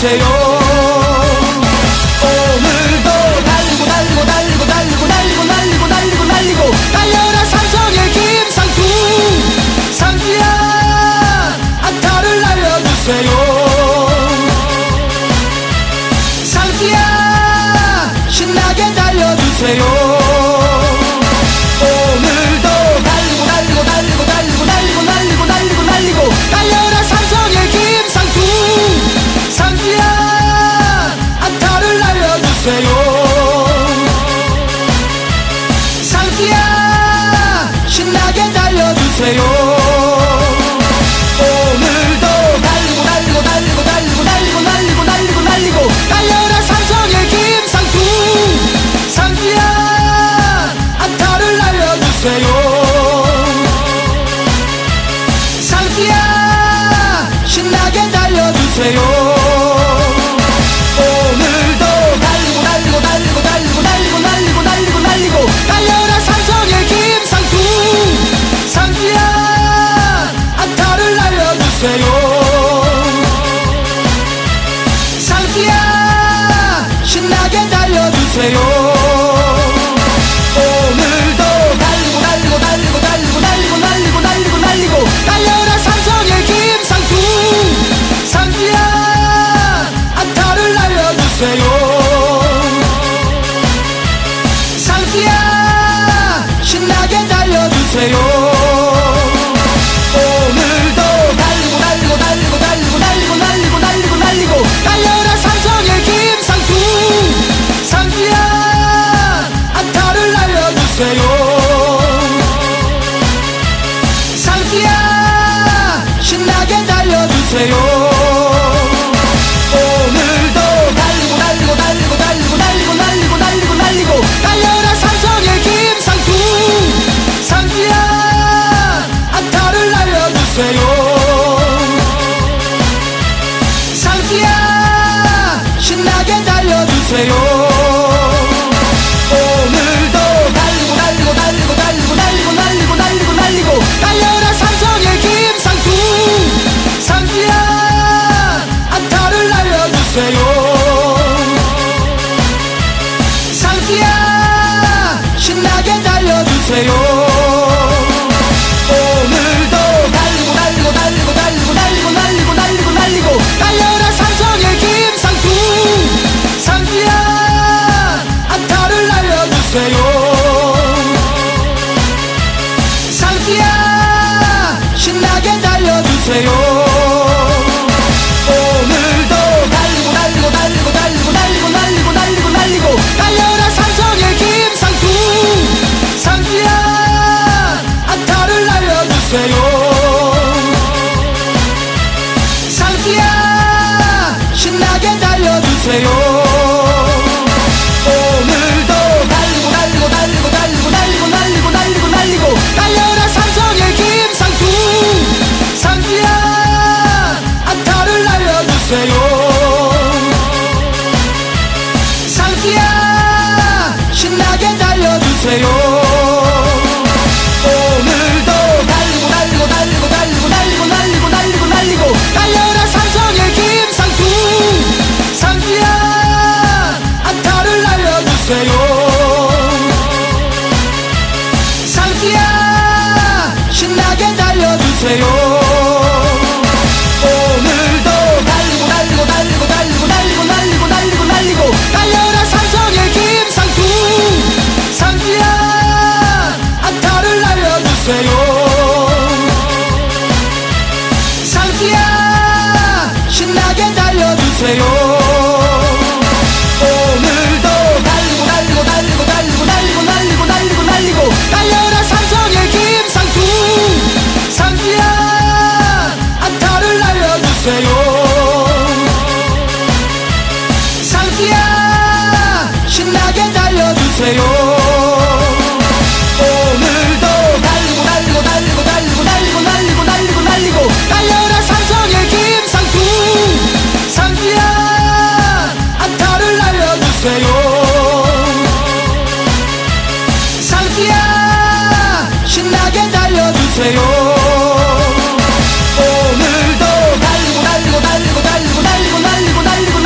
달려주세요. 오늘도 달리고 달리고 달리고 달리고 달리고 날리고 날리고 날리고 달려라 삼성의 김상수. 상수야 안타를 날려주세요. 상수야 신나게 달려주세요. 오늘도 달리고 달리고 달리고 달리고 달리고 날리고 날리고 날리고 달려라 삼성의 김상수. 상수야 안타를 날려주세요. 상수야 신나게 달려주세요. 오늘도 달리고 달리고 달리고 달리고 달리고 날리고 날리고 날리고 달려라 삼성의 김상수. 상수야 안타를 날려주세요. 상수야 신나게 달려주세요. 오늘도 달리고 달리고 달리고 달리고 달리고 날리고 날리고 날리고 달려라 삼성의 김상수. 상수야 안타를 날려주세요. 상수야 신나게 달려주세요. 오늘도 달리고 달리고 달리고 달리고 달리고 날리고 날리고 날리고 달려라 삼성의 김상수. 상수야 안타를 날려주세요. 상수야 신나게 달려주세요. 오늘도 달리고 달리고 달리고 달리고 달리고 날리고 날리고 날리고 달려라 삼성의 김상수. 상수야 안타를 날려주세요. 상수야 신나게 달려주세요. 오늘도 달리고 달리고 달리고 달리고 달리고 날리고 날리고 날리고 달려라 삼성의 김상수. 상수야 안타를 날려주세요. 상수야 신나게 달려주세요. 오늘도 달리고 달리고 달리고 달리고 달리고 날리고 날리고 날리고 달려라 삼성의 김상수. 상수야 안타를 날려주세요. 상수야 신나게 달려주세요. 오늘도 달리고 달리고 달리고 달리고 달리고 날리고 날리고 날리고 달려라 삼성의 김상수. 상수야 안타를 날려주세요. 상수야 신나게 달려주세요. 오늘도 달리고 달리고 달리고 달리고 달리고 날리고 날리고 날리고 달려라 삼성의 김상수. 상수야 안타를 날려주세요. 상수야 신나게 달려주세요. 오늘도 달리고 달리고 달리고 달리고 달리고 날리고 날리고 날리고 달려라 삼성의 김상수. 상수야 안타를 날려주세요. 상수야 신나게 달려주세요. 오늘도 달리고 달리고 달리고 달리고 달리고 날리고 날리고 날리고 달려라 삼성의 김상수. 상수야 안타를 날려주세요. 상수야 신나게 달려주세요. 오늘도 달리고 달리고 달리고 달리고 달리고 날리고 날리고 날리고 달려라 삼성의 김상수. 상수야 안타를 날려주세요. 상수야 신나게 달려주세요. 오늘도 달리고 달리고 달리고 달리고 달리고 날리고 날리고 날리고 달려라 삼성의 김상수. 상수야 안타를 날려주세요. 상수야 신나게 달려주세요. 오늘도 달리고 달리고 달리고 달리고 달리고 날리고 날리고 날리고 달려라 삼성의 김상수. 상수야 안타를 날려주세요. 상수야 신나게 달려주세요. 오늘도 달리고 달리고 달리고 달리고 달리고 날리고 날리고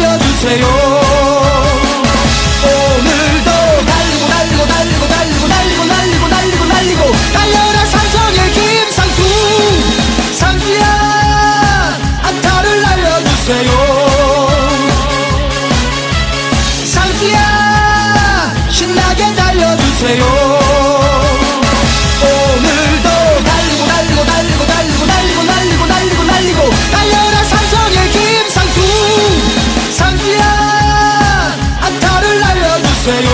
달려주세요. 오늘도 달리고 달리고 달리고 달리고 달리고 달리고 달리고 달리고 달려라 삼성의 김상수. 상수야 안타를 날려주세요. 상수야 신나게 달려주세요. 오늘도 달리고 달리고 달리고 달리고 달리고 달리고 달리고 달리고 달려라 삼성의 김상수. 상수야 안타를 날려주세요.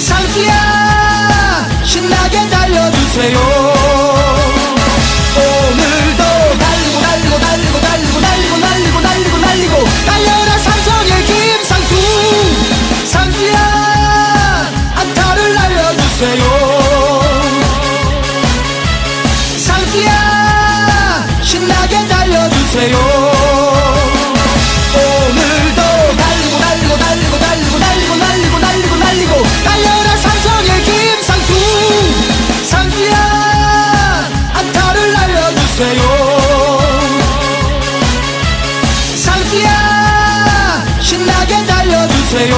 상수야 신나게 달려주세요. 오늘도 달리고 달리고 달리고 달리고 달리고 달리고 달리고 달리고 달려라 삼성의 김상수. 상수야 안타를 날려주세요. 상수야 신나게 달려주세요. 오늘도 달리고 달리고 달리고 달리고 달리고 달리고 달리고 달리고 달려라 삼성의 김상수. 상수야 안타를 날려주세요. 상수야 신나게 달려주세요.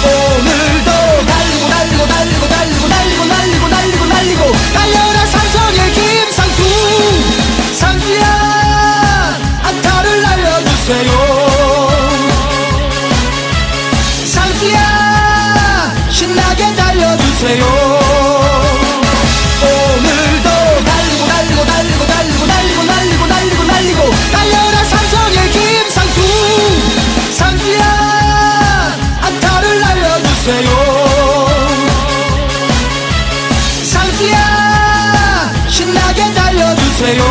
오늘도 달리고 달리고 달리고 달리고 달리고 달리고 달리고 달리고 달려라 삼성의 김상수. 상수야 안타를 날려주세요. 상수야 신나게 달려주세요. 오늘도 달리고 달리고 달리고 달리고 달리고 달리고 달리고 달리고 달려라 삼성의 김상수. 상수야 안타를 날려주세요. 상수야 신나게 달려주세요.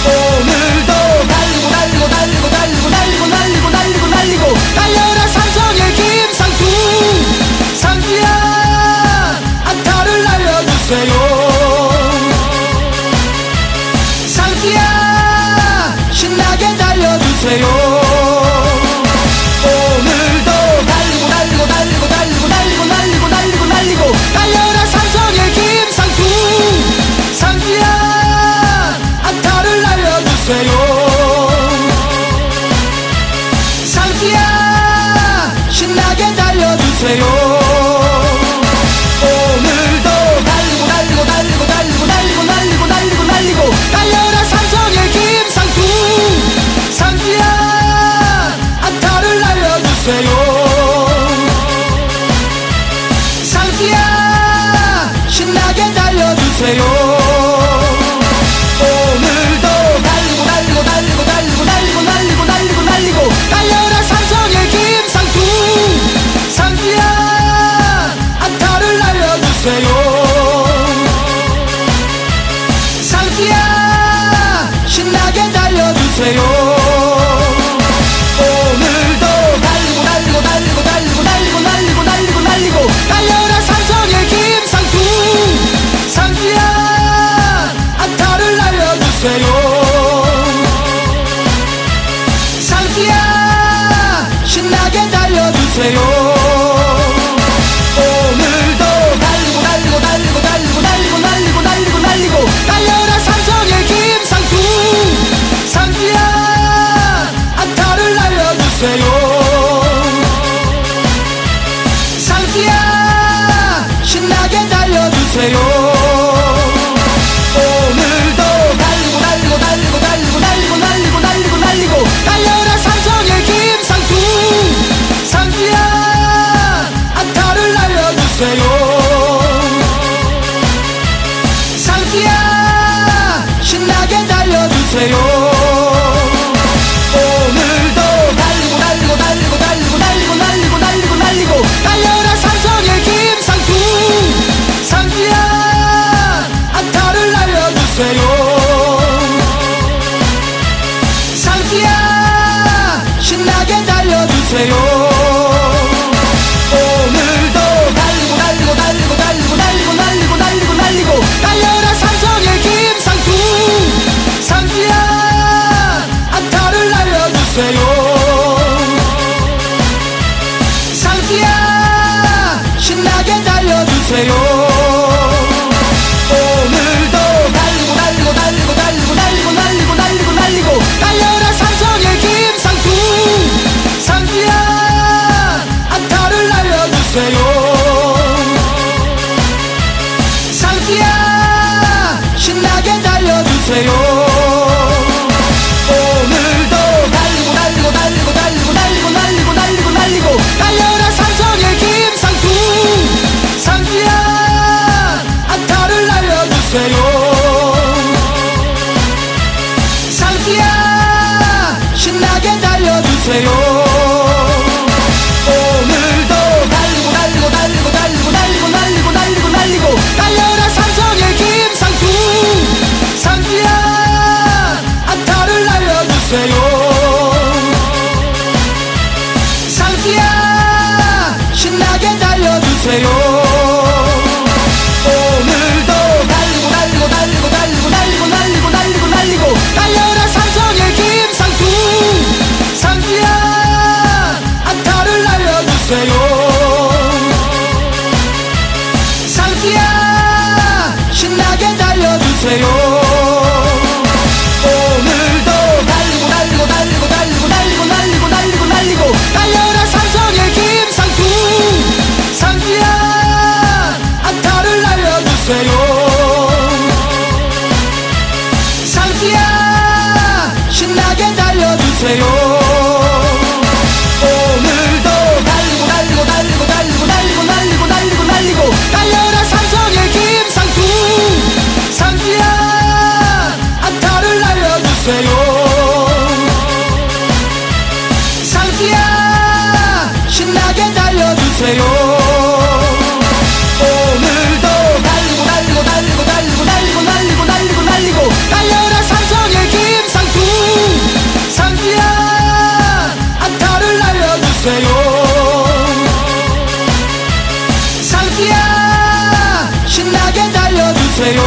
오늘도 달리고 달리고 달리고 달리고 달리고 달리고 달리고 달리고 달려라 삼성의 김상수. 상수야 안타를 날려주세요. 상수야 신나게 달려주세요. 오늘도 달리고 달리고 달리고 달리고 달리고 달리고 달리고 달리고 달려라 삼성의 김상수. 상수야 안타를 날려주세요. 상수야 신나게 달려주세요. 오늘도 달리고 달리고 달리고 달리고 달리고 달리고 달리고 달리고 달려라 삼성의 김상수. 상수야 안타를 날려주세요. 상수야 신나게 달려주세요. 오늘도 달리고 달리고 달리고 달리고 달리고 달리고 달리고 달리고 달려라 삼성의 김상수. 상수야 안타를 날려주세요. 상수야 신나게 달려주세요. 오늘도 달리고 달리고 달리고 달리고 달리고 달리고 달리고 달리고 달려라 삼성의 김상수. 상수야 안타를 날려주세요. 상수야 신나게 달려주세요. 오늘도 달리고 달리고 달리고 달리고 달리고 달리고 달리고 달리고 달려라 삼성의 김상수. 상수야 달려주세요. 오늘도 달리고 달리고 달리고 달리고 달리고 달리고 달리고 달리고 달려라 삼성의 김상수. 상수야 안타를 날려주세요. 상수야 신나게 달려주세요. 오늘도 달리고 달리고 달리고 달리고 달리고 달리고 달리고 달리고 달려라 삼성의 김상수. 상수야 안타를 날려주세요. 상수야 신나게 달려주세요. 오늘도 달리고 달리고 달리고 달리고 달리고 달리고 달리고 달리고 달려라 삼성의 김상수. 상수야 안타를 날려주세요. 상수야 신나게 달려주세요. 오늘도 달리고 달리고 달리고 달리고 달리고 달리고 달리고 달리고 달려라 삼성의 김상수. 상수야 안타를 날려주세요. 상수야 신나게 달려주세요. 오늘도 달리고 달리고 달리고 달리고 달리고 달리고 달리고 달리고 달려라 삼성의 김상수. 상수야 안타를 날려주세요. 상수야 신나게 달려주세요.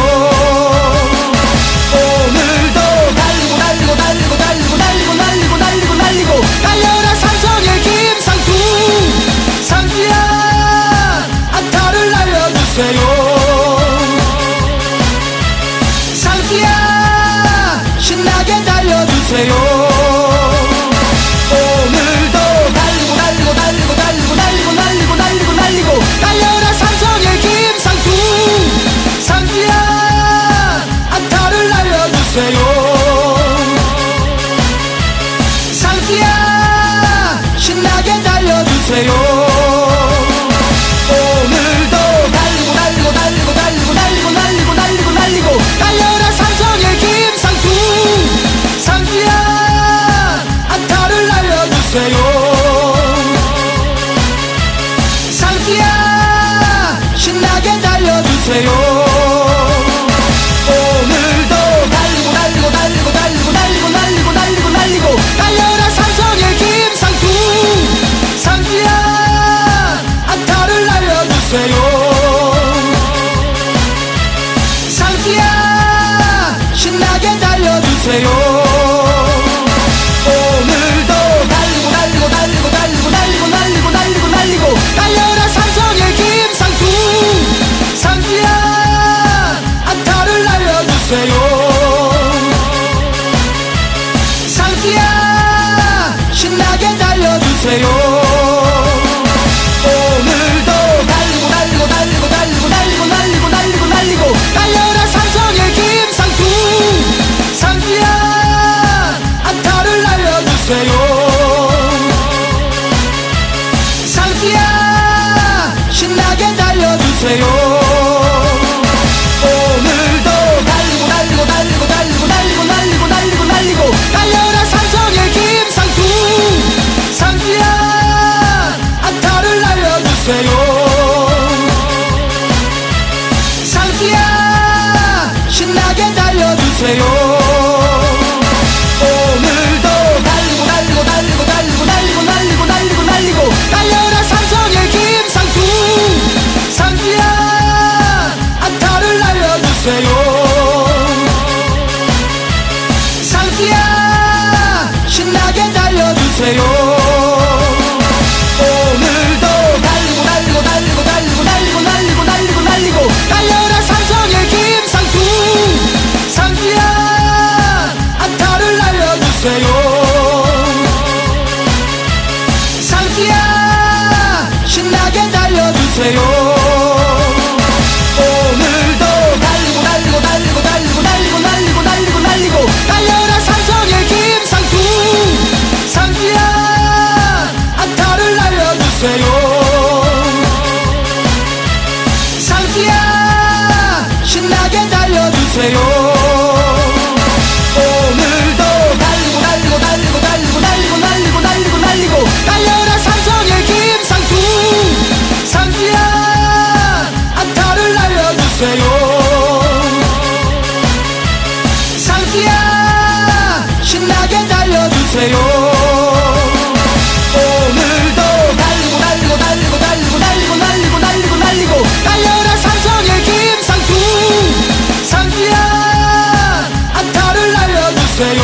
오늘도 달리고 달리고 달리고 달리고 달리고 달리고 달리고 달리고 달려라 삼성의 김상수. 상수야 안타를 날려주세요. 상수야 신나게 달려주세요. 오늘도 달리고 달리고 달리고 달리고 달리고 달리고 달리고 달리고 달려라 삼성의 김상수. 상수야 안타를 날려주세요. 상수야 신나게 달려주세요. 오늘도 달리고 달리고 달리고 달리고 달리고 달리고 달리고 달리고 달려라 삼성의 김상수. 상수야 안타를 날려주세요. 상수야 신나게 달려주세요. 오늘도 달리고 달리고 달리고 달리고 달리고 달리고 달리고 달리고 달려라 삼성의 김상수. 상수야 안타를 날려주세요. 상수야 신나게 달려주세요. 오늘도 달리고 달리고 달리고 달리고 달리고 달리고 달리고 달리고 달려라 삼성의 김상수. 상수야 안타를 날려주세요. 상수야 신나게 달려주세요. 오늘도 달리고 달리고 달리고 달리고 달리고 달리고 달리고 달리고 달려라 삼성의 김상수. 상수야 안타를 날려주세요. 상수야 신나게 달려주세요. 오늘도 달리고 달리고 달리고 달리고 달리고 달리고 달리고 달리고 달려라 삼성의 김상수. 상수야 안타를 날려주세요. 상수야 신나게 달려주세요. 오늘도 달리고 달리고 달리고 달리고 달리고 달리고 달리고 달리고 달려라 삼성의 김상수. 상수야 안타를 날려주세요. 상수야 신나게 달려주세요. 오늘도 달리고 달리고 달리고 달리고 달리고 달리고 달리고 달리고 달려라 삼성의 김상수. 상수야 안타를 날려주세요. 상수야 신나게 달려주세요. 오늘도 달리고 달리고 달리고 달리고 달리고 달리고 달리고 달리고 달려라 삼성의 김상수. 상수야 안타를 날려주세요. 상수야 신나게 달려주세요. 오늘도 달리고 달리고 신나게 달려주세요. 오늘도 달리고 달리고 달리고 달리고 달리고 달리고 달리고 달리고 달려라 삼성의 김상수. 상수야 안타를 날려주세요.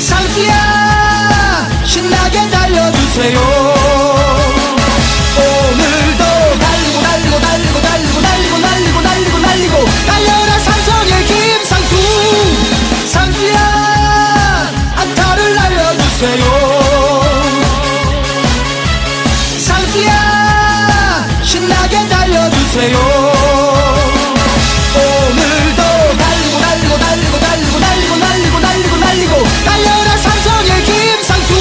상수야 신나게 달려주세요. 오늘도 달리고 달리고 달리고 달리고 달리고 달리고 달리고 달리고 달려라 삼성의 김상수. 상수야 안타를 날려주세요. 상수야 신나게 달려주세요. 오늘도 달리고 달리고 달리고 달리고 달리고 달리고 달리고 달리고 달려라 삼성의 김상수.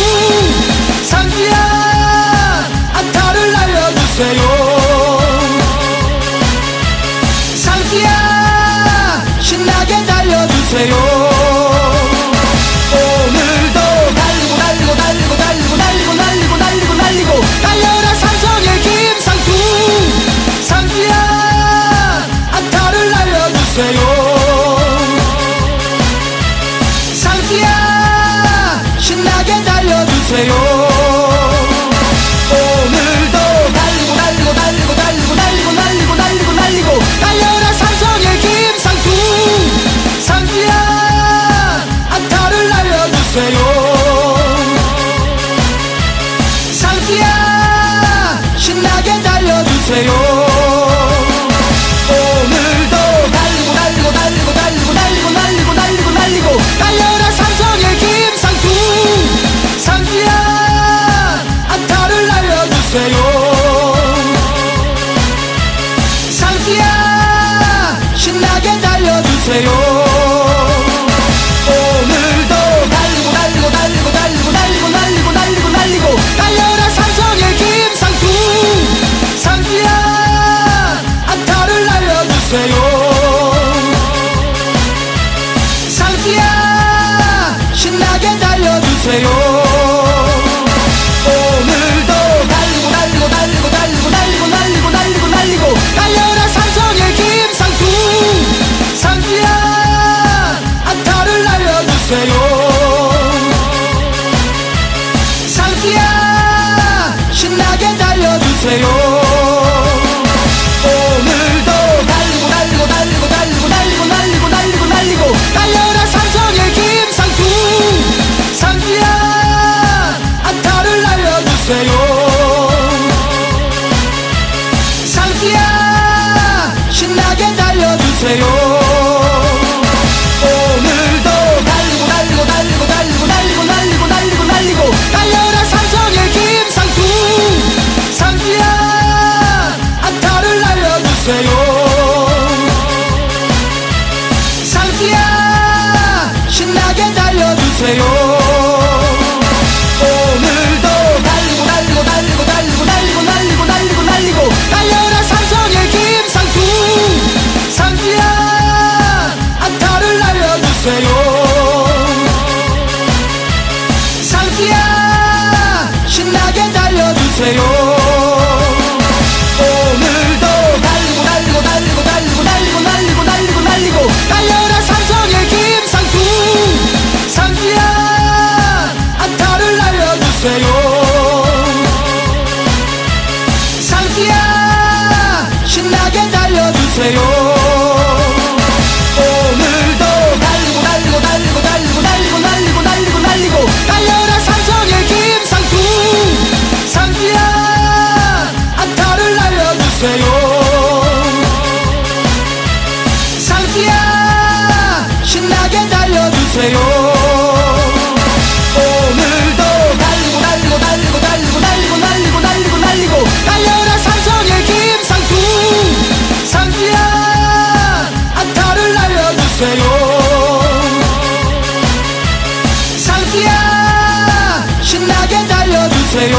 상수야 안타를 날려주세요. 상수야 신나게 달려주세요. 오늘도 달리고 달리고 달리고 달리고 달리고 달리고 달리고 달리고 달려라 삼성의 김상수. 상수야 안타를 날려주세요. 상수야 신나게 달려주세요. 오늘도 달리고 달리고 달리고 달리고 달리고 달리고 달리고 달리고 달려라 삼성의 김상수. 상수야 안타를 날려주세요. 상수야 신나게 달려주세요. 오늘도 달리고 달리고 달리고 달리고 달리고 달리고 달리고 달리고 달려라 삼성의 김상수. 상수야 안타를 날려주세요. 상수야 신나게 달려주세요. 오늘도 달리고 달리고 달리고 달리고 달리고 달리고 달리고 달리고 달려라 삼성의 김상수. 상수야 안타를 날려주세요. 상수야 신나게 달려주세요. 오늘도 달리고 달리고 달리고 달리고 달리고 달리고 달리고 달리고 달려라 삼성의 김상수. 상수야 안타를 날려주세요. 상수야 신나게 달려주세요. 오늘도 달리고 달리고 달리고 달리고 달리고 달리고 달리고 달리고 달려라 삼성의 김상수. 상수야 안타를 날려주세요. 상수야 신나게 달려주세요. 오늘도 달리고 달리고 달리고 달리고 달리고 달리고 달리고 달리고 달려라 삼성의 김상수. 상수야 안타를 날려주세요. 상수야 신나게 달려주세요. 오늘도 달리고 달리고 달리고 달리고 달리고 달리고 달리고 달리고 달려라 삼성의 김상수. 상수야 안타를 날려주세요. 상수야 신나게 달려주세요. 오늘도 달리고 달리고 달리고 달리고 달리고 달리고 달리고 달리고 달려라 삼성의 김상수. 상수야 안타를 날려주세요. 상수야 신나게 달려주세요. 오늘도 달리고 달리고 달리고 달리고 달리고 달리고 달리고 달리고 달려라 삼성의 김상수. 상수야 안타를 날려주세요. 상수야 신나게 달려주세요. 오늘도 달리고 달리고 달리고 달리고 달리고 달리고 달리고 달리고 달려라 삼성의 김상수. 상수야 안타를 날려주세요. 상수야 신나게 달려주세요.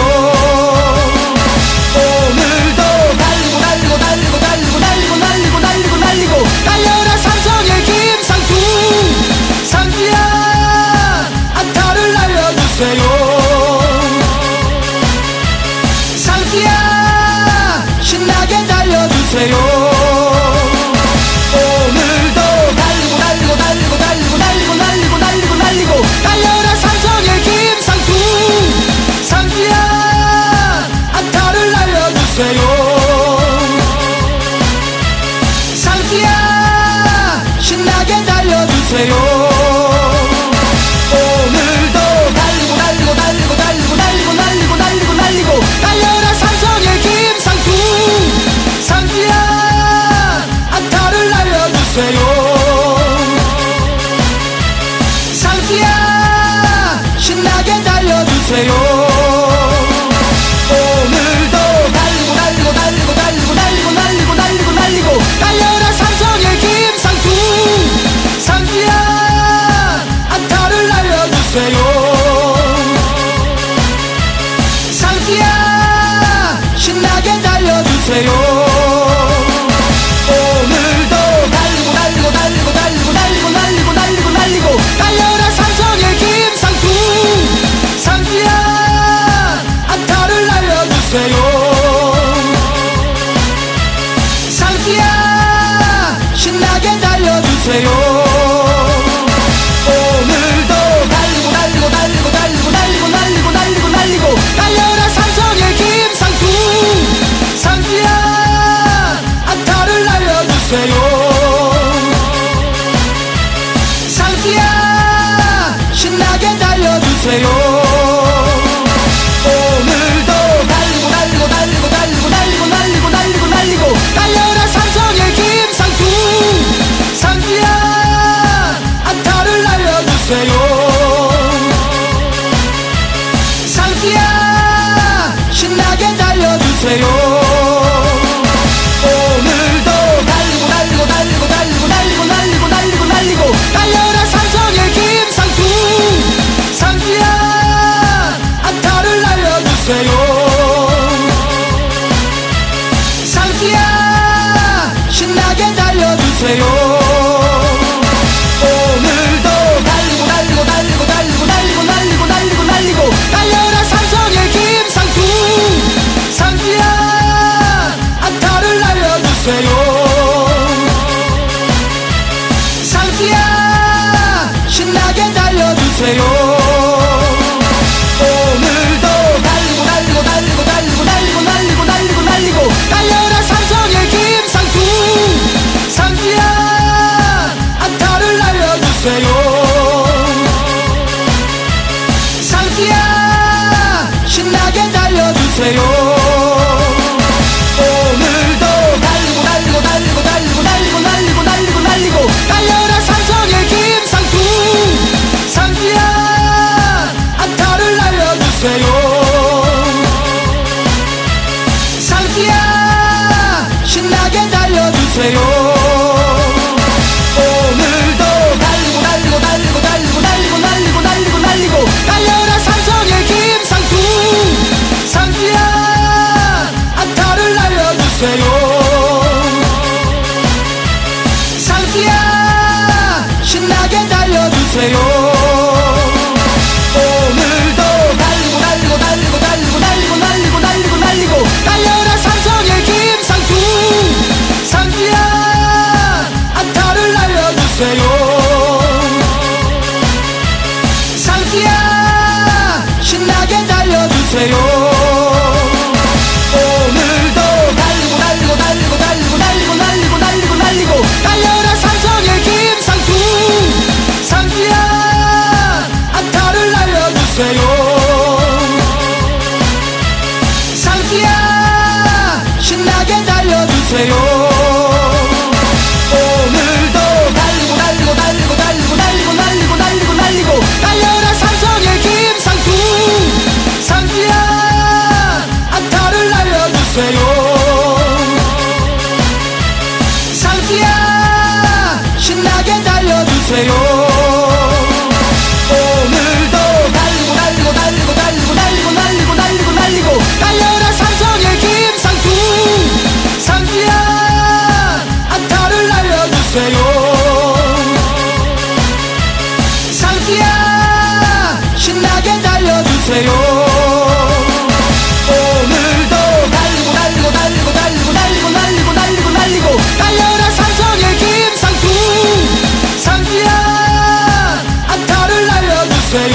오늘도 달리고 달리고 달리고 달리고 달리고 달리고 달리고 달리고 달려라 삼성의 김상수. 상수야 안타를 날려주세요. 상수야 신나게 달려주세요. 오늘도 달리고 달리고 달리고 달리고 달려주세요. 오늘도 달리고 달리고 달리고 달리고 달리고 날리고 날리고 날리고 달려라 삼성의 김상수. 상수야 안타를 날려주세요. 상수야 신나게 달려주세요. 오늘도 달리고 달리고 달리고 달리고 달리고 날리고 날리고 날리고 달려라 삼성의 김상수. 상수야 안타를 날려주세요. 상수야 신나게 달려주세요. 오늘도 달리고 달리고 달리고 달리고 달리고 날리고 날리고 날리고 달려라 삼성의 김상수. 상수야 안타를 날려주세요. 상수야 신나게 달려주세요. 오늘도 달리고 달리고 달리고 달리고 달리고 날리고 날리고 날리고 달려라 삼성의 김상수. 상수야 안타를 날려주세요. 상수야 신나게 달려주세요. 오늘도 달리고 달리고 달리고 달리고 달리고 날리고 날리고 날리고 달려라 삼성의 김상수. 상수야 안타를 날려주세요. 상수야 신나게 달려주세요. 오늘도 달리고 달리고 달리고 달리고 달리고 날리고 날리고 날리고 달려라 삼성의 김상수. 상수야 안타를 날려주세요. 상수야 신나게 달려주세요. 오늘도 달리고 달리고 달리고 달리고 달리고 날리고 날리고 날리고 달려라 삼성의 김상수. 상수야 안타를 날려주세요. 상수야 신나게 달려주세요. 오늘도 달리고 달리고 달리고 달리고 달리고 날리고 날리고 날리고 달려라 삼성의 김상수. 상수야 안타를 날려주세요. 상수야 신나게 달려주세요. 오늘도 달리고 달리고 달리고 달리고 달리고 날리고 날리고 날리고 달려라 삼성의 김상수. 상수야 안타를 날려주세요. 상수야 신나게 달려주세요. 오늘도 달리고 달리고 달리고 달리고 달리고 날리고 날리고 날리고 달려라 삼성의 김상수. 상수야 안타를 날려주세요. 상수야 신나게 달려주세요. 오늘도 달리고 달리고 달리고 달리고 달리고 날리고 날리고 날리고 달려라 삼성의 김상수. 상수야 안타를 날려주세요. 상수야 신나게 달려주세요. 오늘도 달리고 달리고 달리고 달리고 달리고 날리고 날리고 날리고 달려라 삼성의 김상수. 상수야 안타를 날려주세요. 상수야 신나게 달려주세요. 오늘도 달리고 달리고 달리고 달리고 달리고 날리고 날리고 날리고 달려라 삼성의 김상수. 상수야 안타를 날려주세요. 상수야 신나게 달려주세요. 오늘도 달리고 달리고 달리고 달리고 달리고 날리고 날리고 날리고 달려라 삼성의 김상수. 상수야 안타를 날려주세요. 상수야 신나게 달려주세요. 오늘도 달리고 달리고 달리고 달리고 달리고 날리고 날리고 날리고 달려라 삼성의 김상수. 상수야 안타를 날려주세요.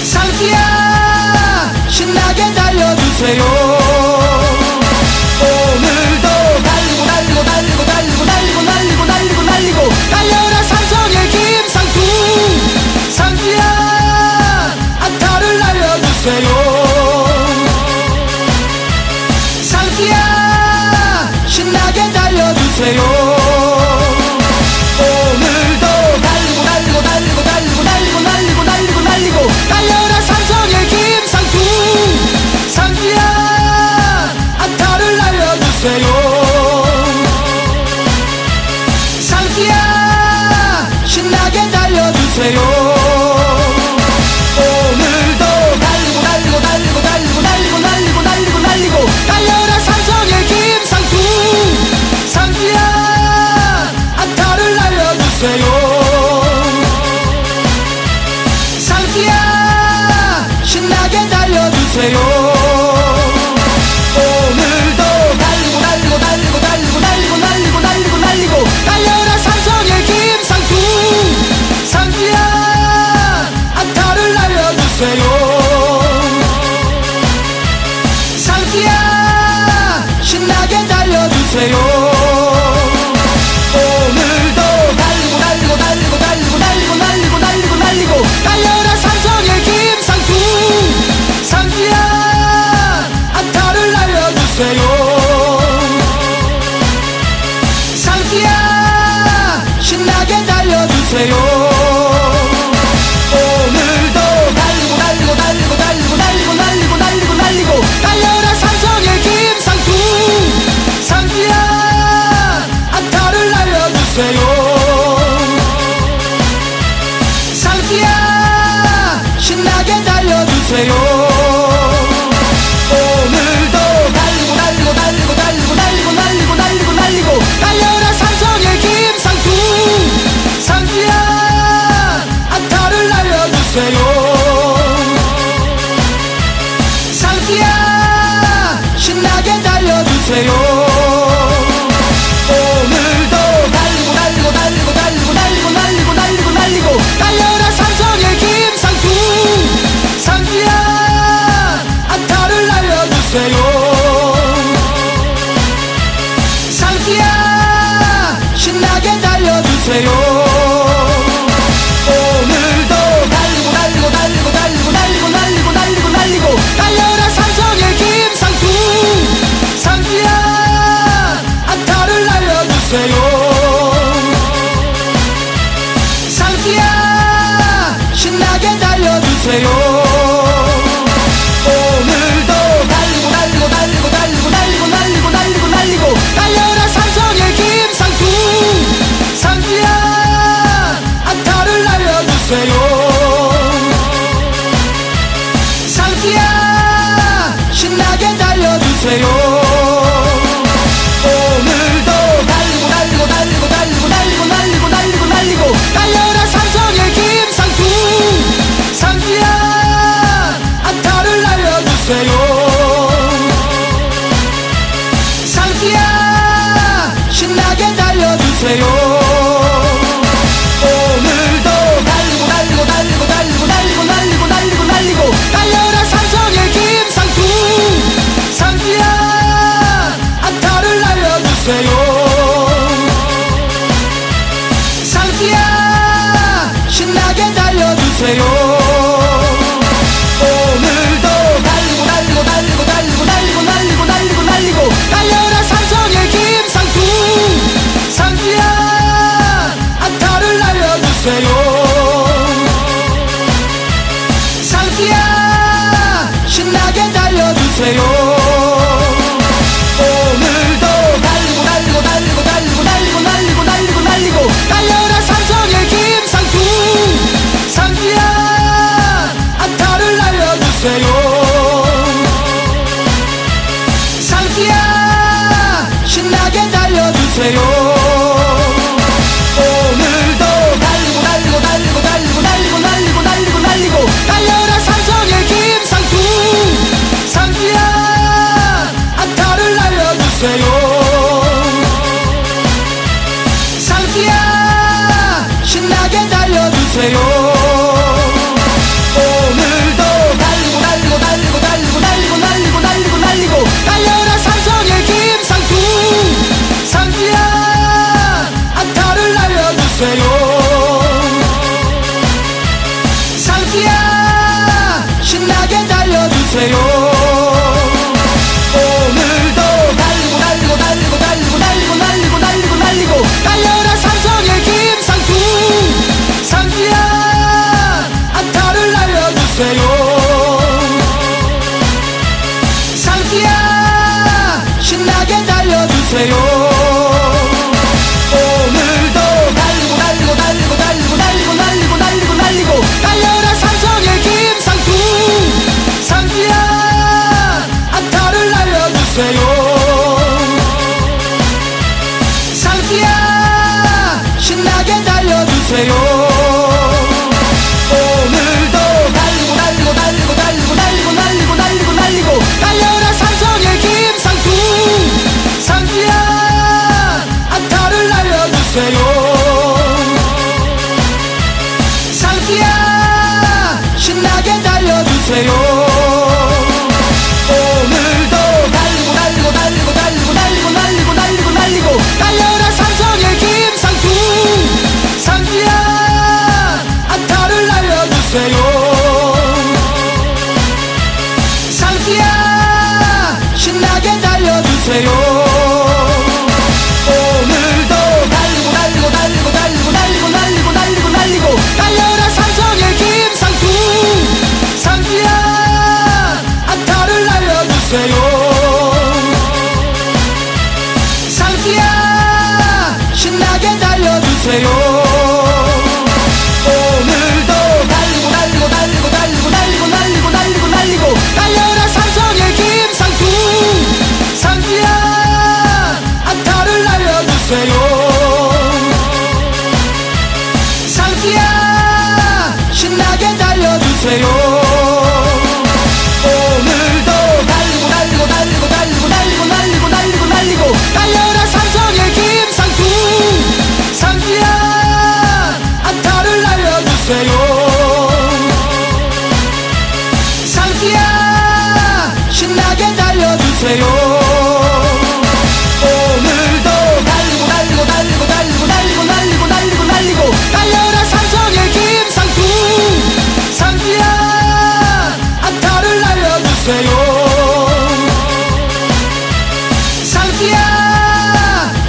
상수야 신나게 달려주세요. 오늘도 달리고 달리고 달리고 달리고 달리고 날리고 날리고 달려주세요. 오늘도 달리고 달리고 달리고 달리고 달리고 달리고 달리고 달리고 달려라 삼성의 김상수. 상수야 안타를 날려주세요. 상수야 신나게 달려주세요. 오늘도 달리고 달리고 달리고 달리고 달리고 달리고 달리고 달리고 달려라 삼성의 김상수. 상수야 안타를 날려주세요. 상수야 신나게 달려주세요. 오늘도 달리고 달리고 달리고 달리고 달리고 달리고 달리고 달리고 달려라 삼성의 김상수. 상수야 안타를 날려주세요. 상수야 신나게 달려주세요. 오늘도 달리고 달리고 달리고 달리고 달리고 달리고 달리고 달리고 달려라 삼성의 김상수. 상수야 안타를 날려주세요. 상수야 신나게 달려주세요. 오늘도 달리고 달리고 달리고 달리고 달리고 달리고 달리고 달리고 달려라 삼성의 김상수. 상수야 안타를 날려주세요. 상수야 신나게 달려주세요. 오늘도 달리고 달리고 달리고 달리고 달리고 달리고 달리고 달리고 달려라 삼성의 김상수. 상수야 안타를 날려주세요. 상수야 신나게 달려주세요. 오늘도 달리고 달리고 달리고 달리고 달리고 달리고 달리고 달리고 달려라 삼성의 김상수. 상수야 안타를 날려주세요. 상수야 신나게 달려주세요. 오늘도 달리고 달리고 달리고 달리고 달리고 달리고 달리고 달리고 달려라 삼성의 김상수. 상수야 안타를 날려주세요. 상수야 신나게 달려주세요. 오늘도 달리고 달리고 달리고 달리고 달리고 달리고 달리고 달리고 달려라 삼성의 김상수. 상수야 안타를 날려주세요. 상수야 신나게 달려주세요. 오늘도 달리고 달리고 달리고 달리고 달리고 달리고 달리고 달리고 달려라 삼성의 김상수. 상수야 안타를 날려주세요. 상수야 신나게 달려주세요. 오늘도 달리고 달리고 달리고 달리고 달리고 달리고 달리고 달리고 달려라 삼성의 김상수. 상수야 안타를 날려주세요. 상수야 신나게 달려주세요. 오늘도 달리고 달리고 달리고 달리고 달리고 달리고 달리고 달리고 달려라 삼성의 김상수. 상수야 안타를 날려주세요. 상수야 신나게 달려주세요. 오늘도 달리고 달리고 달리고 달리고 달리고 달리고 달리고 달리고 달려라 삼성의 김상수. 상수야 안타를 날려주세요. 상수야 신나게 달려주세요. 오늘도 달리고 달리고 달리고 달리고 달리고 달리고 달리고 달리고 달려라 삼성의 김상수. 상수야 안타를 날려주세요. 상수야 신나게 달려주세요. 오늘도 달리고 달리고 달리고 달리고 달리고 달리고 달리고 달리고 달려라 삼성의 김상수. 상수야 안타를 날려주세요. 상수야 신나게 달려주세요. 오늘도 달리고 달리고 달리고 달려주세요. 오늘도 달리고 달리고 달리고 달리고 달리고 달리고 달리고 달리고 달려라 삼성의 김상수. 상수야 안타를 날려주세요. 상수야 신나게 달려주세요. 오늘도 달리고 달리고 달리고 달리고 달리고 달리고 달리고 달리고 달려라 삼성의 김상수. 상수야 안타를 날려주세요. 상수야 신나게 달려주세요. 오늘도 달리고 달리고 달리고 달리고 달리고 달리고 달리고 달리고 달려라 삼성의 김상수. 상수야 안타를 날려주세요. 상수야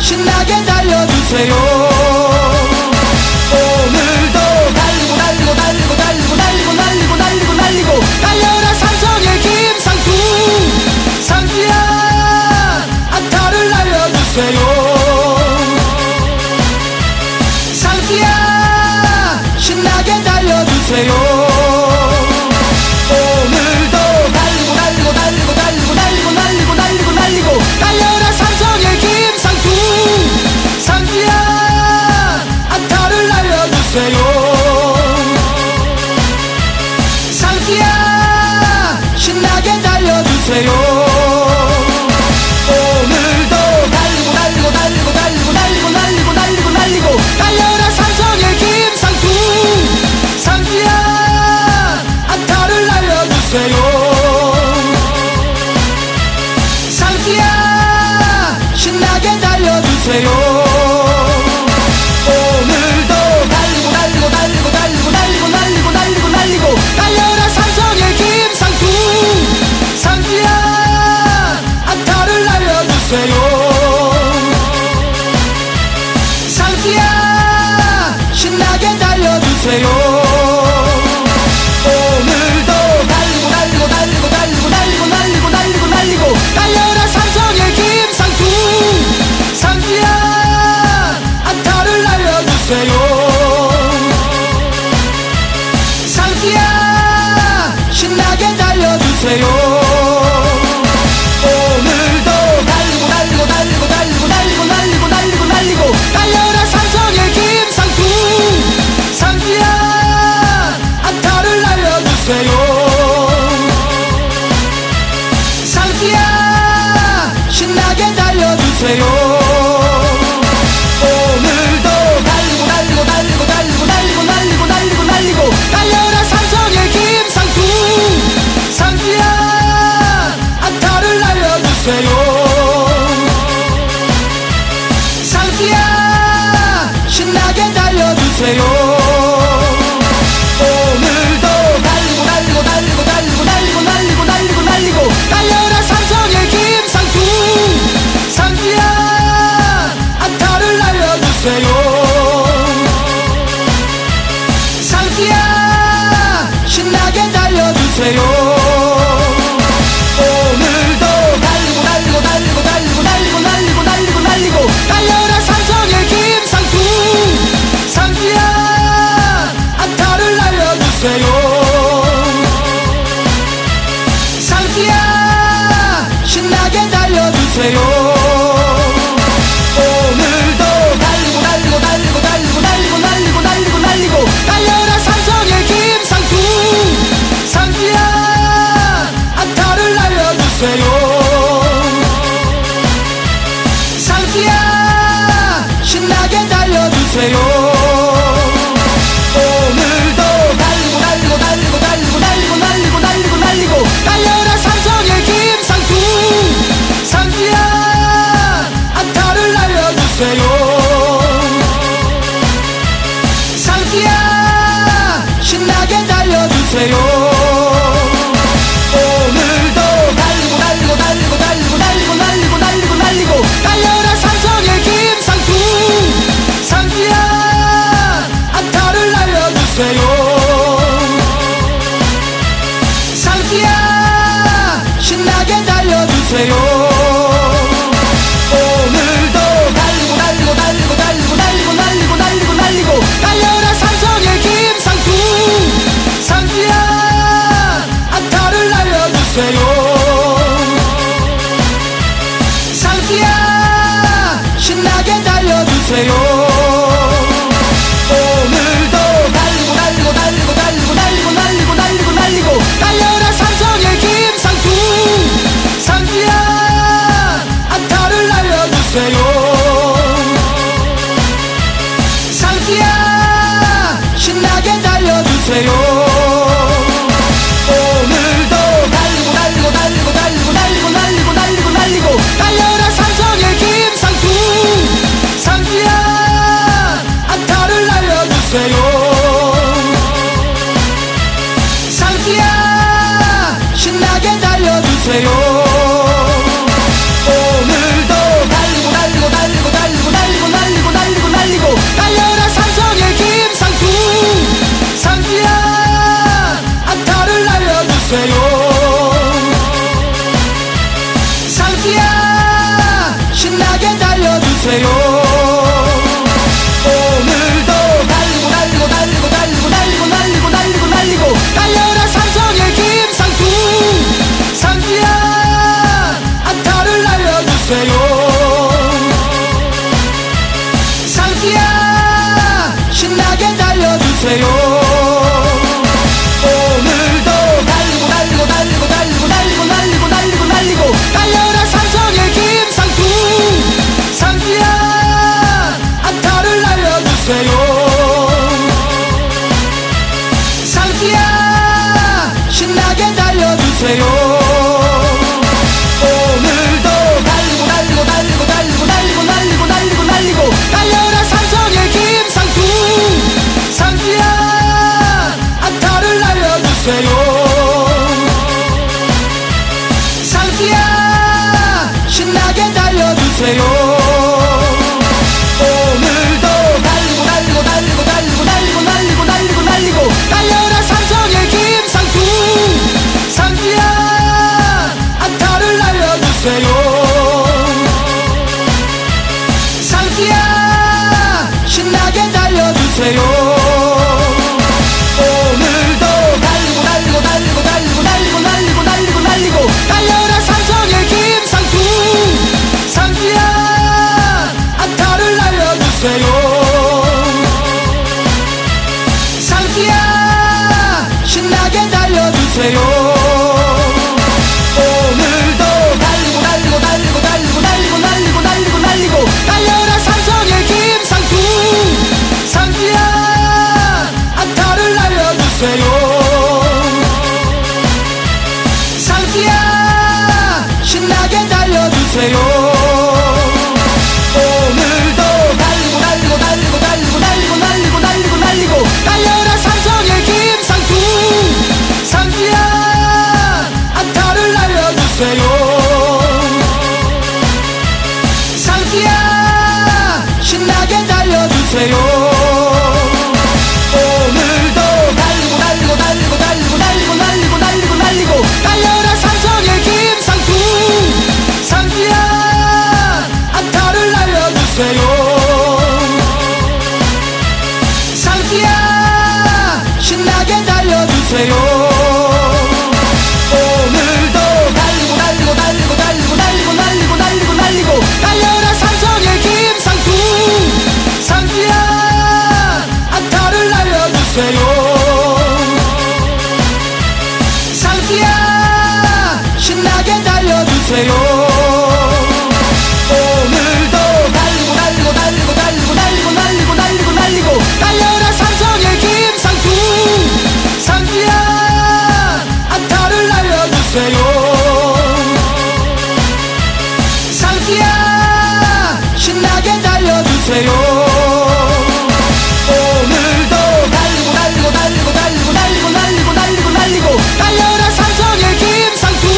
신나게 달려주세요. 오늘도 달리고 달리고 달리고 달리고 달리고 달리고 달리고 달리고 달려라 삼성의 김상수. 상수야 안타를 날려주세요. 상수야 신나게 달려주세요. 오늘도 달리고 달리고 달리고 달리고 달리고 달리고 달리고 달리고 달려라 삼성의 김상수. 상수야 안타를 날려주세요. 상수야 신나게 달려주세요. 오늘도 달리고 달리고 달리고 달리고 달리고 달리고 달리고 달리고 달려라 삼성의 김상수. 상수야 안타를 날려주세요. 상수야 신나게 달려주세요. 오늘도 달리고 달리고 달리고 달리고 달리고 달리고 달리고 달리고 달려라 삼성의 김상수. 상수야 안타를 날려주세요. 상수야 신나게 달려주세요. 오늘도 달리고 달리고 달리고 달리고 달리고 달리고 달리고 달리고 달려라 삼성의 김상수. 상수야 안타를 날려주세요. 상수야 신나게 달려주세요. 오늘도 달리고 달리고 달리고 달리고 달리고 달리고 달리고 달리고 달려라 삼성의 김상수. 상수야 안타를 날려주세요. 상수야 신나게 달려주세요. 오늘도 달리고 달리고 달리고 달리고 달리고 달리고 달리고 달리고 달려라 삼성의 김상수. 상수야 안타를 날려주세요. 상수야 신나게 달려주세요. 오늘도 달리고 달리고 달리고 달리고 달리고 달리고 달리고 달리고 달려라 삼성의 김상수. 상수야 안타를 날려주세요. 상수야 신나게 달려주세요. 오늘도 달리고 달리고 달리고 달리고 달리고 달리고 달리고 달리고 달려라 삼성의 김상수. 상수야 안타를 날려주세요. 상수야 신나게 달려주세요. 오늘도 달리고 달리고 달리고 달리고 달리고 달리고 달리고 달리고 달려라 삼성의 김상수. 상수야 안타를 날려주세요. 상수야 신나게 달려주세요. 오늘도 달리고 달리고 달리고 달리고 달리고 달리고 달리고 달리고 달려라 삼성의 김상수. 상수야 안타를 날려주세요. 상수야 신나게 달려주세요. 오늘도 달리고 달리고 달리고 달리고 달리고 달리고 달리고 달리고 달려라 삼성의 김상수. 상수야 안타를 날려주세요. 상수야 신나게 달려주세요. 오늘도 달리고 달리고 달리고 달리고 달리고 달리고 달리고 달리고 달려주세요. 오늘도 달리고 달리고 달리고 달리고 달리고 달리고 달리고 달리고 달려라 삼성의 김상수. 상수야 안타를 날려주세요. 상수야 신나게 달려주세요. 오늘도 달리고 달리고 달리고 달리고 달리고 달리고 달리고 달리고 달려라 삼성의 김상수. 상수야 안타를 날려주세요. 상수야 신나게 달려주세요. 오늘도 달리고 달리고 달리고 달리고 달리고 달리고 달리고 달리고 달려라 삼성의 김상수. 상수야 안타를 날려주세요. 상수야 신나게 달려주세요. 오늘도 달리고 달리고 달리고 달리고 달리고 달리고 달리고 달리고 달려라 삼성의 김상수. 상수야 안타를 날려주세요. 상수야 신나게 달려주세요. 오늘도 달리고 달리고 달리고 달리고 달리고 달리고 달리고 달리고 달려라 삼성의 김상수. 상수야 안타를 날려주세요. 상수야 신나게 달려주세요. 오늘도 달리고 달리고 달리고 달리고 달리고 달리고 달리고 달리고 달려라 삼성의 김상수. 상수야 안타를 날려주세요. 상수야 신나게 달려주세요. 오늘도 달리고 달리고 달리고 달리고 달리고 달리고 달리고 달리고 달려라 삼성의 김상수. 상수야 안타를 날려주세요. 상수야 신나게 달려주세요. 오늘도 달리고 달리고 달리고 달리고 달리고 달리고 달리고 달리고 달려라 삼성의 김상수. 상수야 안타를 날려주세요. 상수야 신나게 달려주세요. 오늘도 달리고 달리고 달리고 달리고 달리고 달리고 달리고 달리고 달려라 삼성의 김상수. 상수야 안타를 날려주세요. 상수야 신나게 달려주세요. 오늘도 달리고 달리고 달리고 달리고 달리고 달리고 달리고 달리고 달려라 삼성의 김상수. 상수야 안타를 날려주세요. 상수야 신나게 달려주세요. 오늘도 달리고 달리고 달리고 달리고 달리고 달리고 달리고 달리고 달려라 삼성의 김상수. 상수야 안타를 날려주세요. 상수야 신나게 달려주세요. 오늘도 달리고 달리고 달리고 달리고 달리고 달리고 달리고 달리고 달려라 삼성의 김상수. 상수야 안타를 날려주세요. 상수야 신나게 달려주세요. 오늘도 달리고 달리고 달리고 달리고 달리고 달리고 달리고 달리고 달려라 삼성의 김상수.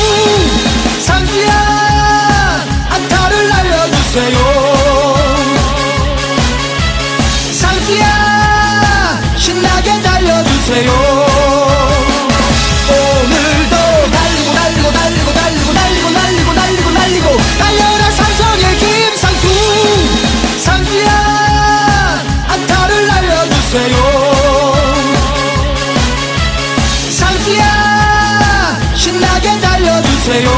상수야 안타를 날려주세요. 상수야 신나게 달려주세요. 오늘도 달리고 달리고 달리고 달리고 달리고 달리고 달리고 달리고 달려라 삼성의 김상수. 상수야 안타를 날려주세요. 상수야 신나게 달려주세요.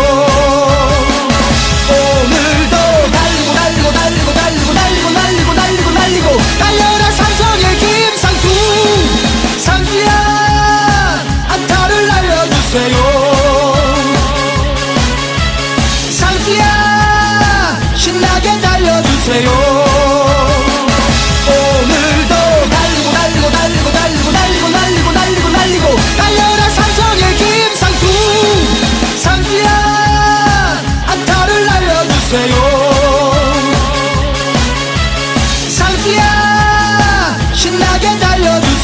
오늘도 달리고 달리고 달리고 달리고 달리고 달리고 달리고 달리고 달려라 삼성의 김상수. 상수야 안타를 날려주세요. 상수야 신나게 달려주세요. 오늘도 달리고 달리고 달리고 달리고 달리고 달리고 달리고 달리고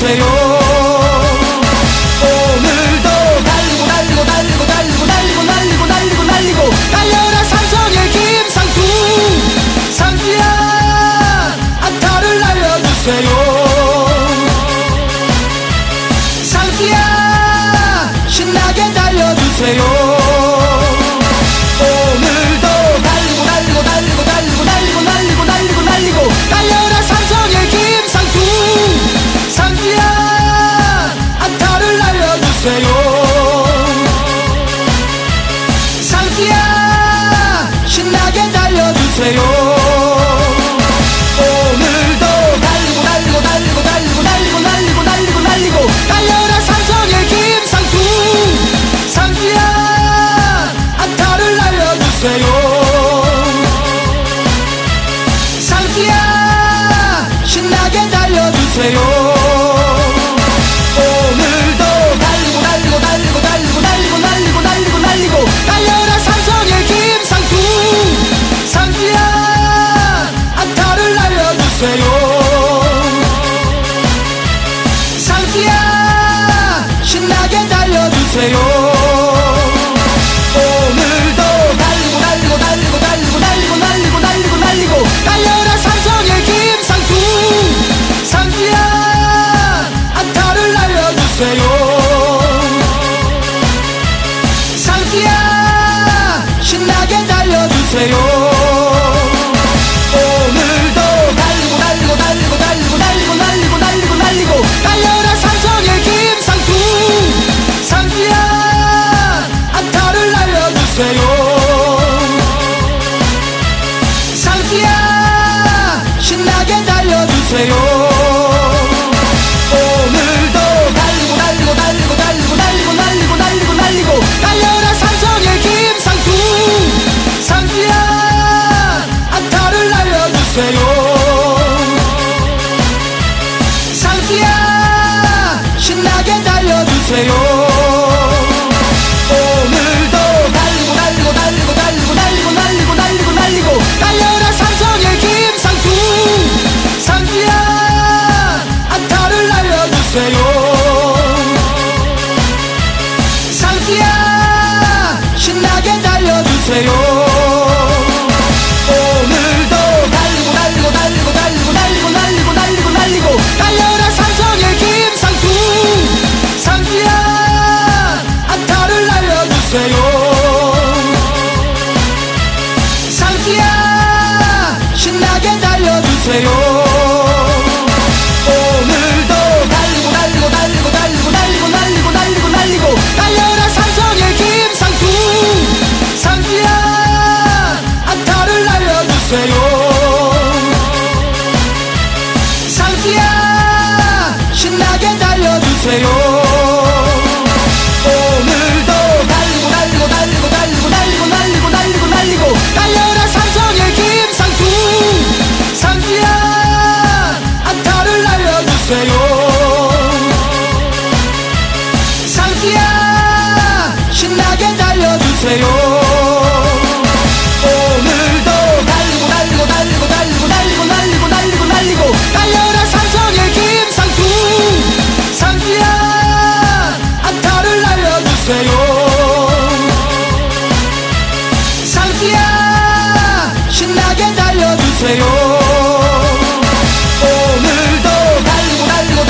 달려주세요. 오늘도 달리고 달리고 달리고 달리고 달리고 달리고 달리고 달리고 달려라 삼성의 김상수. 상수야 안타를 날려주세요. 상수야 신나게 달려주세요. 오늘도 달리고 달리고 달리고 달리고 달리고 달리고 달리고 달리고 달려라 삼성의 김상수. 상수야 안타를 날려주세요. 상수야 신나게 달려주세요. 오늘도 달리고 달리고 달리고 달리고 달리고 달리고 달리고 달리고 달려라 삼성의 김상수. 상수야 안타를 날려주세요. 상수야 신나게 달려주세요. 오늘도 달리고 달리고 달리고 달리고 달리고 달리고 달리고 달리고 달려라 삼성의 김상수. 상수야 안타를 날려주세요. 상수야 신나게 달려주세요. 오늘도 달리고 달리고 달리고 달리고 달리고 달리고 달리고 달리고 달려라 삼성의 김상수. 상수야 안타를 날려주세요. 상수야 신나게 달려주세요. 오늘도 달리고 달리고 달리고 달리고 달리고 달리고 달리고 달리고 달려라 삼성의 김상수. 상수야 안타를 날려주세요. 상수야 신나게 달려주세요. 오늘도 달리고 달리고 달리고 달리고 달리고 달리고 달리고 달리고 달려라 삼성의 김상수. 상수야 안타를 날려주세요. 상수야 신나게 달려주세요. 오늘도 달리고 달리고 달리고 달리고 달리고 달리고 달리고 달리고 달려라 삼성의 김상수. 상수야 안타를 날려주세요. 상수야 신나게 달려주세요. 오늘도 달리고 달리고 달리고 달리고 달리고 달리고 달리고 달리고 달려라 삼성의 김상수. 상수야 안타를 날려주세요. 상수야 신나게 달려주세요. 오늘도 달리고 달리고 달리고 달리고 달리고 달리고 달리고 달리고 달려라 삼성의 김상수. 상수야 안타를 날려주세요. 상수야 신나게 달려주세요. 오늘도 달리고 달리고 달리고 달리고 달리고 달리고 달리고 달리고 달려라 삼성의 김상수. 상수야 안타를 날려주세요. 상수야 신나게 달려주세요. 오늘도 달리고 달리고 달리고 달리고 달리고 달리고 달리고 달리고 달려라 삼성의 김상수. 상수야 안타를 날려주세요. 상수야 신나게 달려주세요. 오늘도 달리고 달리고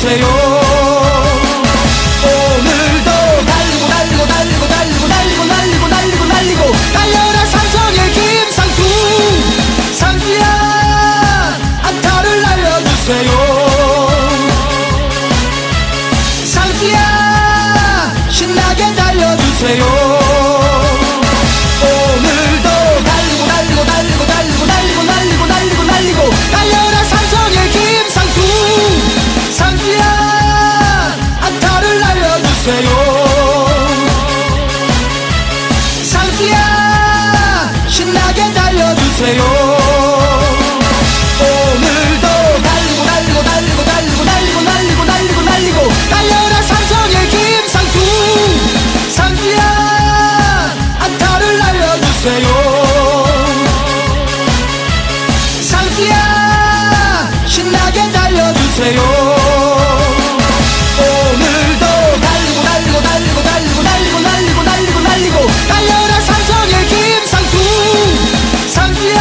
달려주세요. 오늘도 달리고 달리고 달리고 달리고 달리고 달리고 달리고 달리고 달려라 삼성의 김상수. 상수야 안타를 날려주세요. 상수야 신나게 달려주세요. 오늘도 달리고 달리고 달리고 달리고 달리고 달리고 달리고 달리고 달려라 삼성의 김상수. 상수야 안타를 날려주세요. 상수야 신나게 달려주세요. 오늘도 달리고 달리고 달리고 달리고 달리고 달리고 달리고 달리고 달려라 삼성의 김상수. 상수야 안타를 날려주세요. 상수야 신나게 달려주세요. 오늘도 달리고 달리고 달리고 달리고 달리고 달리고 달리고 달리고 달려라 삼성의 김상수. 상수야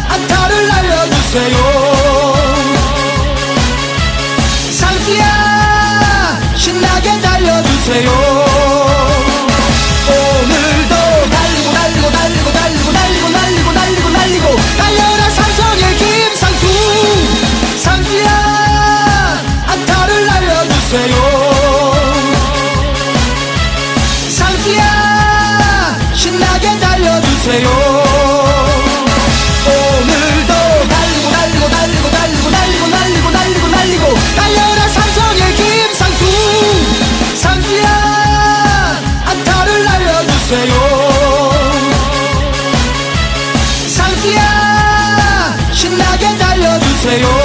안타를 날려주세요. 상수야 신나게 달려주세요. 오늘도 달리고 달리고 달리고 달리고 달리고 달리고 달리고 달리고 달려라 삼성의 김상수. 상수야 안타를 날려주세요. 상수야 신나게 달려주세요. 오늘도 달리고 달리고 달리고 달리고 달리고 달리고 달리고 달리고 달려라 삼성의 김상수. 상수야 안타를 날려주세요. 상수야 신나게 달려주세요.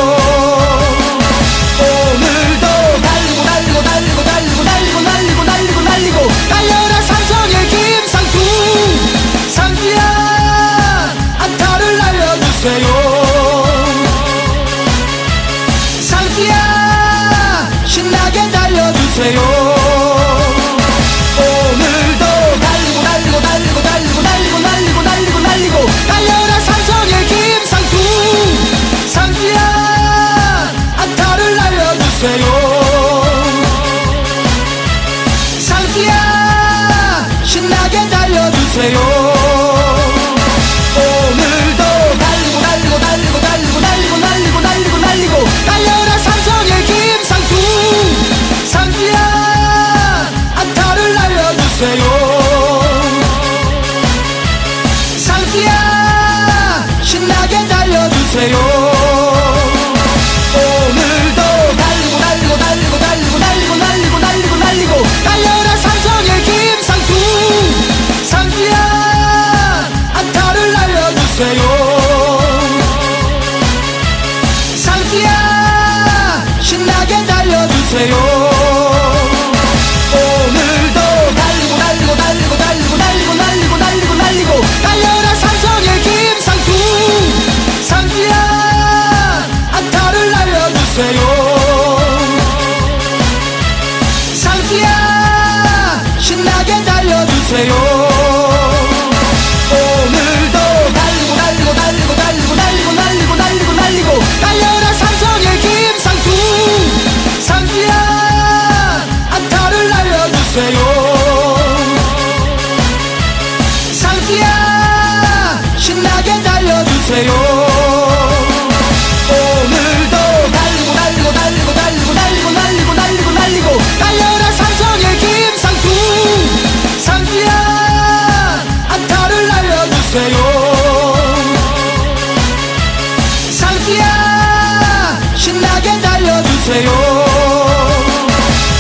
오늘도 달리고 달리고 달리고 달리고 달리고 달리고 달리고 달리고 달려라 삼성의 김상수. 상수야 안타를 날려주세요. 상수야 신나게 달려주세요. 오늘도 달리고 달리고 달리고 달리고 달리고 달리고 달리고 달리고 달려라 삼성의 김상수. 상수야 안타를 날려주세요. 상수야 신나게 달려주세요. 오늘도 달리고 달리고 달리고 달리고 달리고 달리고 달리고 달리고 달려라 삼성의 김상수. 상수야 안타를 날려주세요. 상수야 신나게 달려주세요. 오늘도 달리고 달리고 달리고 달리고 달리고 달리고 달리고 달리고 달려라 삼성의 김상수. 상수야 안타를 날려주세요. 상수야 신나게 달려주세요. 오늘도 달리고 달리고 달리고 달리고 달리고 달리고 달리고 달리고 달려라 삼성의 김상수. 상수야 안타를 날려주세요. 상수야 신나게 달려주세요. 오늘도 달리고 달리고 달리고 달리고 달리고 달리고 달리고 달리고 달려라 삼성의 김상수. 상수야 안타를 날려주세요. 상수야 신나게 달려주세요. 오늘도 달리고 달리고 달리고 달리고 달리고 달리고 달리고 달리고 달려라 삼성의 김상수. 상수야 안타를 날려주세요. 상수야 신나게 달려주세요.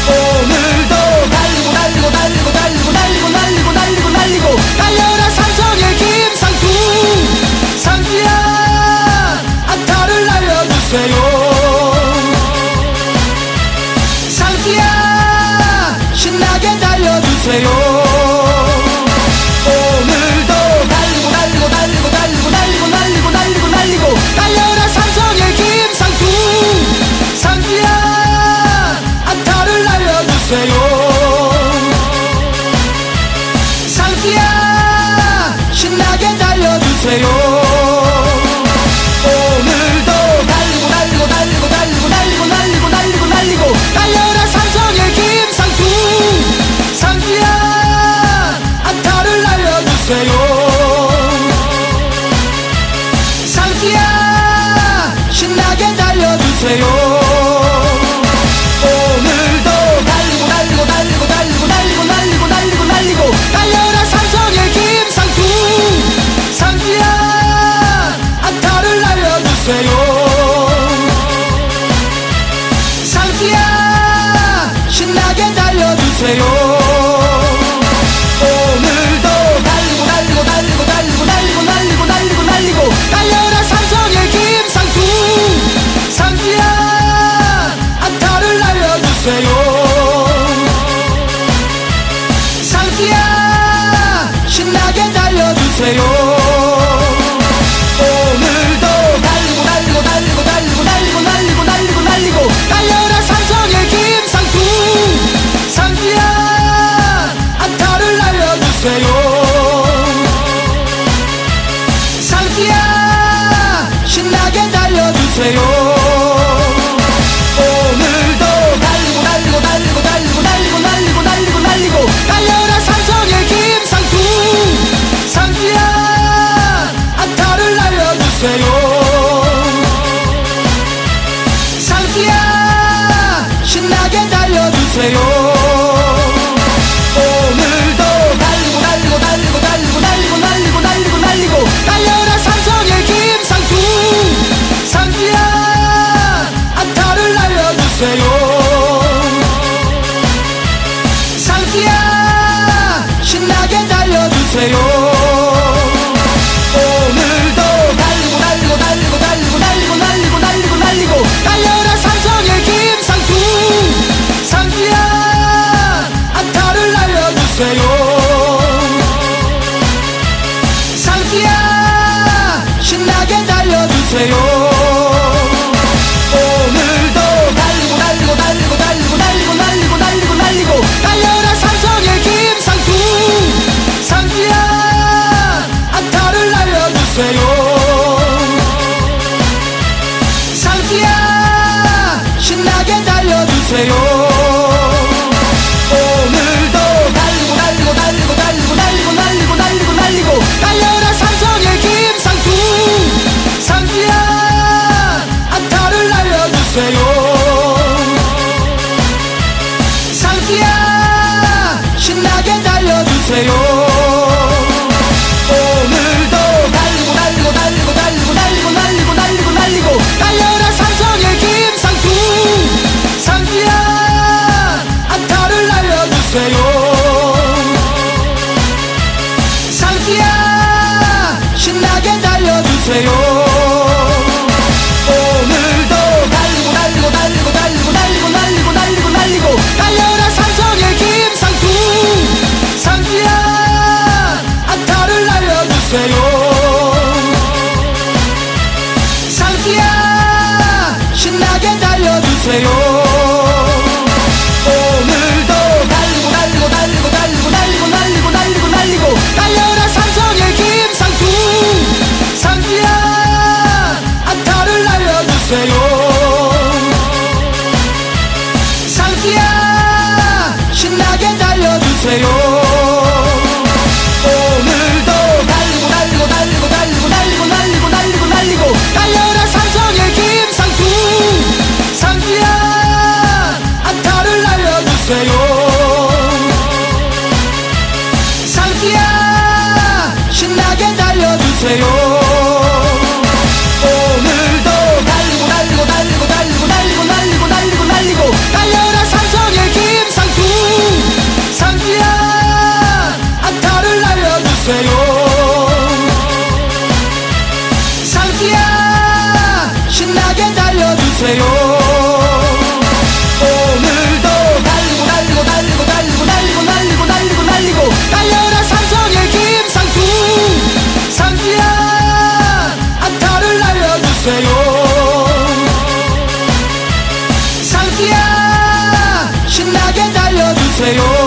오늘도 달리고 달리고 달리고 달리고 달리고 달리고 달리고 달리고 달려라 삼성의 김상수. 상수야 안타를 날려주세요. 상수야 신나게 달려주세요. 오늘도 달리고 달리고 달리고 달리고 달리고 달리고 달리고 달리고 달려라 삼성의 김상수. 상수야 안타를 날려주세요. 상수야 신나게 달려주세요. 오늘도 달리고 달리고 달려주세요. 오늘도 달리고 달리고 달리고 달리고 달리고 달리고 달리고 달리고 달려라 삼성의 김상수. 상수야 안타를 날려주세요. 상수야 신나게 달려주세요. 오늘도 달리고 달리고 달리고 달리고 달리고 달리고 달리고 달리고 달려라 삼성의 김상수. 상수야 안타를 날려주세요. 상수야 신나게 달려주세요. 오늘도 달리고 달리고 달리고 달리고 달리고 달리고 달리고 달리고 달려라 삼성의 김상수. 상수야 안타를 날려주세요. 상수야 신나게 달려주세요. 오늘도 달리고 달리고 달리고 달리고 달리고 달리고 달리고 달리고 달려라 삼성의 김상수. 상수야 안타를 날려주세요. 상수야 신나게 달려주세요. 오늘도 달리고 달리고 달리고 달리고 달리고 달리고 달리고 달리고 달려라 삼성의 김상수. 상수야 안타를 날려주세요. 상수야 신나게 달려주세요. 오늘도 달리고 달리고 달리고 달리고 달리고 달리고 달리고 달리고 달려라 삼성의 김상수. 상수야 안타를 날려주세요. 상수야 신나게 달려주세요. 오늘도 달리고 달리고 달리고 달리고 달리고 달리고 달리고 달리고 달려라 삼성의 김상수. 상수야 안타를 날려주세요. 상수야 신나게 달려주세요. 오늘도 달리고 달리고 달리고 달리고 달리고 달리고 달리고 달리고 달려라 삼성의 김상수. 상수야 안타를 날려주세요. 상수야 신나게 달려주세요. 오늘도 달리고 달리고 달리고 달리고 달리고 달리고 달리고 달리고 달려라 삼성의 김상수. 상수야 안타를 날려주세요. 상수야 신나게 달려주세요. 오늘도 달리고 달리고 달리고 달리고 달리고 달리고 달리고 달리고 달려라 삼성의 김상수. 상수야 안타를 날려주세요. 상수야 신나게 달려주세요. 오늘도 달리고 달리고 달리고 달리고 달리고 달리고 달리고 달리고 달려라 삼성의 김상수. 상수야 안타를 날려주세요. 상수야 신나게 달려주세요. 오늘도 달리고 달리고 달리고 달리고 달리고 달리고 달리고 달리고 달려라 삼성의 김상수. 상수야 안타를 날려주세요. 상수야 신나게 달려주세요. 오늘도 달리고 달리고 달리고 달리고 달리고 달리고 달리고 달리고 달려라 삼성의 김상수. 상수야 안타를 날려주세요. 상수야 신나게 달려주세요. 오늘도 달리고 달리고 달리고 달리고 달리고 달리고 달리고 달리고 달려라 삼성의 김상수. 상수야 안타를 날려주세요. 상수야 신나게 달려주세요.